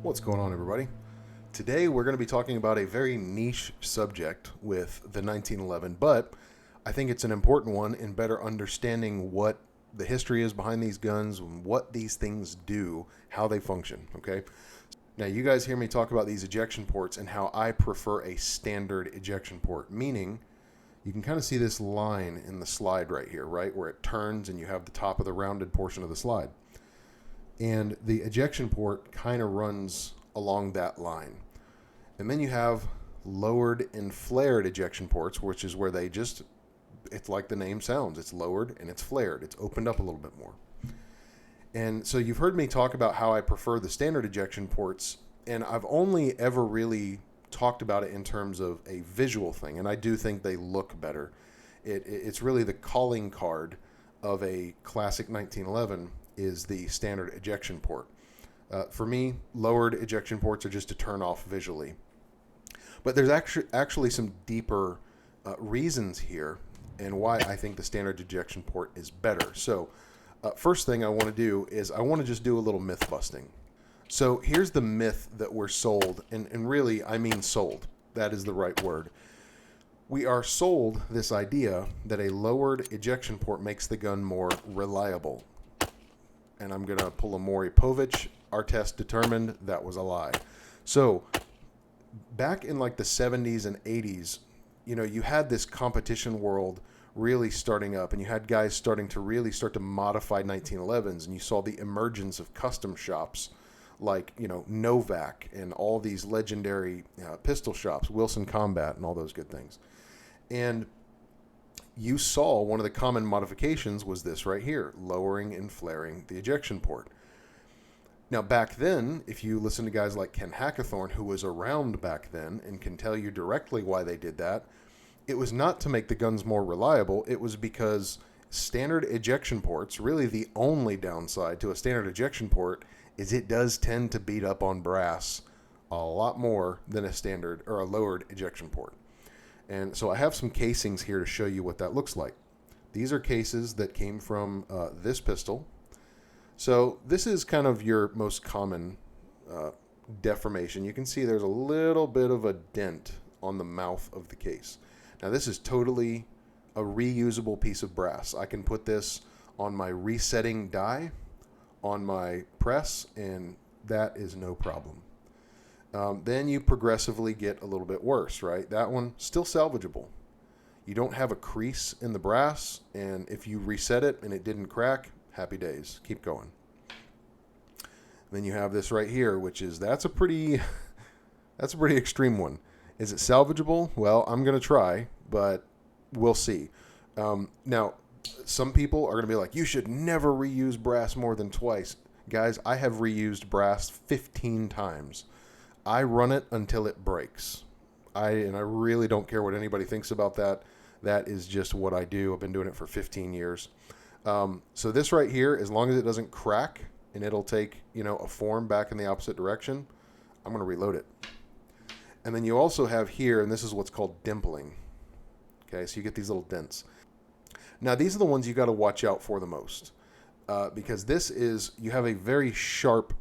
What's going on, everybody? Today we're going to be talking about a very niche subject with the 1911, but I think it's an important one in better understanding what the history is behind these guns, and what these things do, how they function, okay? Now, you guys hear me talk about these ejection ports and how I prefer a standard ejection port, meaning you can kind of see this line in the slide right here, right, where it turns and you have the top of the rounded portion of the slide. And the ejection port kind of runs along that line. And then you have lowered and flared ejection ports, which is where it's like the name sounds. It's lowered and it's flared. It's opened up a little bit more. And so you've heard me talk about how I prefer the standard ejection ports, and I've only ever really talked about it in terms of a visual thing, and I do think they look better. It's really the calling card of a classic 1911 is the standard ejection port. For me, lowered ejection ports are just to turn off visually. But there's actually some deeper reasons here and why I think the standard ejection port is better. So first thing I want to do is I want to just do a little myth busting. So here's the myth that we're sold, and really I mean sold. That is the right word. We are sold this idea that a lowered ejection port makes the gun more reliable. And I'm going to pull a Maury Povich. Our test determined that was a lie. So back in like the 70s and 80s, you had this competition world really starting up, and you had guys starting to modify 1911s, and you saw the emergence of custom shops like, Novak and all these legendary pistol shops, Wilson Combat and all those good things. And you saw one of the common modifications was this right here, lowering and flaring the ejection port. Now, back then, if you listen to guys like Ken Hackathorn, who was around back then and can tell you directly why they did that, it was not to make the guns more reliable. It was because standard ejection ports, really the only downside to a standard ejection port is it does tend to beat up on brass a lot more than a standard or a lowered ejection port. And so I have some casings here to show you what that looks like. These are cases that came from this pistol. So this is kind of your most common deformation. You can see there's a little bit of a dent on the mouth of the case. Now this is totally a reusable piece of brass. I can put this on my resetting die, on my press, and that is no problem. Then you progressively get a little bit worse, right? That one, still salvageable. You don't have a crease in the brass, and if you reset it and it didn't crack, happy days. Keep going. Then you have this right here, which is, that's a pretty extreme one. Is it salvageable? Well, I'm going to try, but we'll see. Now, some people are going to be like, you should never reuse brass more than twice. Guys, I have reused brass 15 times. I run it until it breaks. I really don't care what anybody thinks about that. That is just what I do. I've been doing it for 15 years. So this right here, as long as it doesn't crack and it'll take, a form back in the opposite direction, I'm going to reload it. And then you also have here, and this is what's called dimpling. Okay, so you get these little dents. Now these are the ones you got to watch out for the most, because you have a very sharp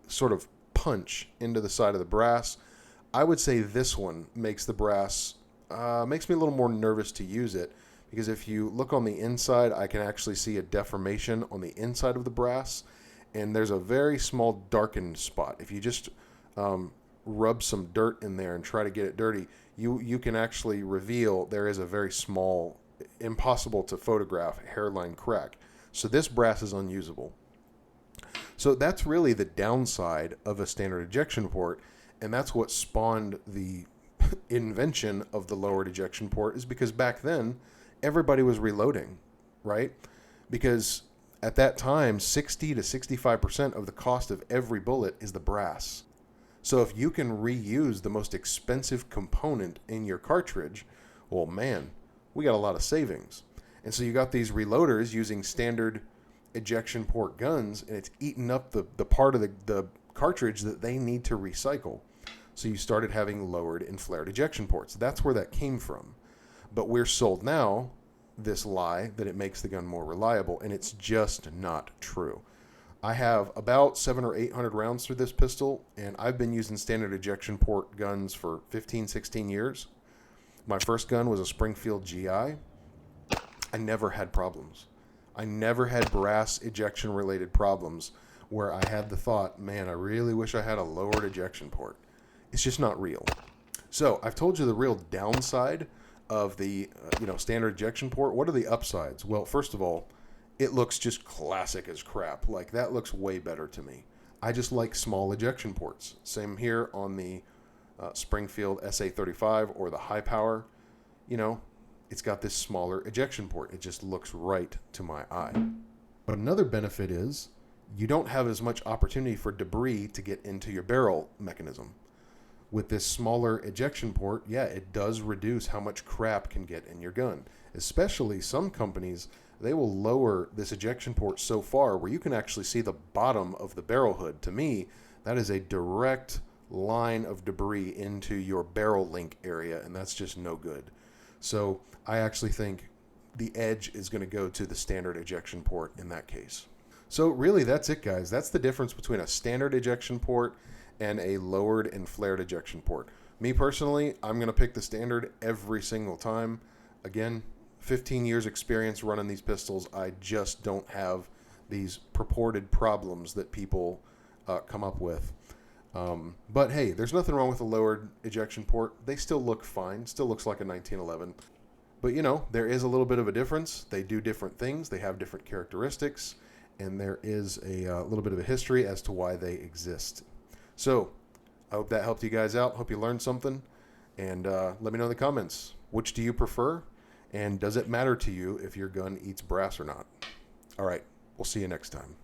sort of punch into the side of the brass. I would say this one makes the brass, makes me a little more nervous to use it, because if you look on the inside, I can actually see a deformation on the inside of the brass, and there's a very small darkened spot. If you just rub some dirt in there and try to get it dirty, you can actually reveal there is a very small, impossible to photograph hairline crack. So this brass is unusable. So that's really the downside of a standard ejection port, and that's what spawned the invention of the lowered ejection port, is because back then everybody was reloading, right? Because at that time, 60 to 65% of the cost of every bullet is the brass. So if you can reuse the most expensive component in your cartridge, well, man, we got a lot of savings. And so you got these reloaders using standard ejection port guns, and it's eating up the part of the cartridge that they need to recycle. So you started having lowered and flared ejection ports. That's where that came from. But we're sold now this lie that it makes the gun more reliable, and it's just not true. I have about 700 or 800 rounds through this pistol, and I've been using standard ejection port guns for 15, 16 years. My first gun was a Springfield GI. I never had problems. I never had brass ejection related problems where I had the thought, man, I really wish I had a lowered ejection port. It's just not real. So I've told you the real downside of the standard ejection port. What are the upsides? Well, first of all, it looks just classic as crap. Like, that looks way better to me. I just like small ejection ports. Same here on the Springfield SA35 or the high power. It's got this smaller ejection port. It just looks right to my eye. But another benefit is you don't have as much opportunity for debris to get into your barrel mechanism. With this smaller ejection port, yeah, it does reduce how much crap can get in your gun. Especially some companies, they will lower this ejection port so far where you can actually see the bottom of the barrel hood. To me, that is a direct line of debris into your barrel link area, and that's just no good. So I actually think the edge is going to go to the standard ejection port in that case. So really, that's it, guys. That's the difference between a standard ejection port and a lowered and flared ejection port. Me personally, I'm going to pick the standard every single time. Again, 15 years experience running these pistols. I just don't have these purported problems that people come up with. But hey, there's nothing wrong with a lowered ejection port. They still look fine. Still looks like a 1911. But there is a little bit of a difference. They do different things. They have different characteristics. And there is a little bit of a history as to why they exist. So I hope that helped you guys out. Hope you learned something. And let me know in the comments. Which do you prefer? And does it matter to you if your gun eats brass or not? All right. We'll see you next time.